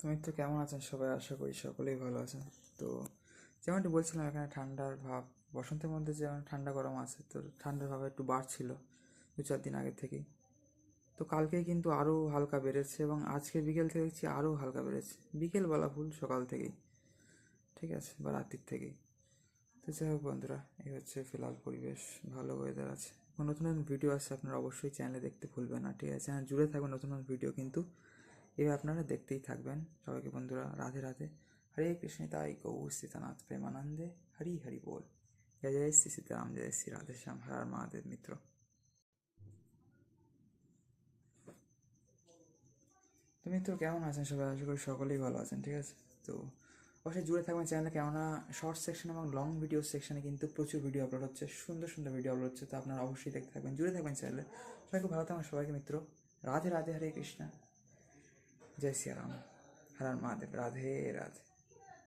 তুমি তো কেমন আছেন সবাই? আশা করি সকলেই ভালো আছেন। তো যেমনটি বলছিলাম, এখানে ঠান্ডার ভাব, বসন্তের মধ্যে যেমন ঠান্ডা গরম আছে, তো ঠান্ডার ভাব একটু বাড়ছিল 2-4 দিন আগে থেকেই। তো কালকেই কিন্তু আরও হালকা বেড়েছে এবং আজকে বিকেল থেকে দেখছি আরও হালকা বেড়েছে। বিকেল বলা ভুল, সকাল থেকেই, ঠিক আছে, বা রাত্রির থেকেই। তো যাই হোক বন্ধুরা, এই হচ্ছে ফিলহাল পরিবেশ, ভালো ওয়েদার আছে। এবং নতুন নতুন ভিডিও আসছে, আপনারা অবশ্যই চ্যানেলে দেখতে ভুলবেন না, ঠিক আছে? চ্যানেল জুড়ে থাকবেন নতুন নতুন ভিডিও, কিন্তু এবার আপনারা দেখতেই থাকবেন। সবাইকে বন্ধুরা রাধে রাধে। হরে কৃষ্ণ তাই গৌর সীতানাথ প্রেমানন্দে, হরি হরি বল। জয় জয় শ্রী সীতারাম, জয় শ্রী রাধে শ্যাম, হর হর মহাদেব মিত্র। তো মিত্র কেমন আছেন সবাই? আশা করি সকলেই ভালো আছেন, ঠিক আছে? তো অবশ্যই জুড়ে থাকবেন চ্যানেলে, কেননা শর্ট সেকশন এবং লং ভিডিও সেকশনে কিন্তু প্রচুর ভিডিও আপলোড হচ্ছে, সুন্দর সুন্দর ভিডিও আপলোড হচ্ছে। তো আপনারা অবশ্যই দেখতে থাকবেন, জুড়ে থাকবেন চ্যানেলে। সবাইকে ভালো থাকবেন, সবাইকে মিত্র রাধে রাধে, হরে কৃষ্ণ, জয় শ্রী রাম, হর হর মহাদেব, রাধে রাধে।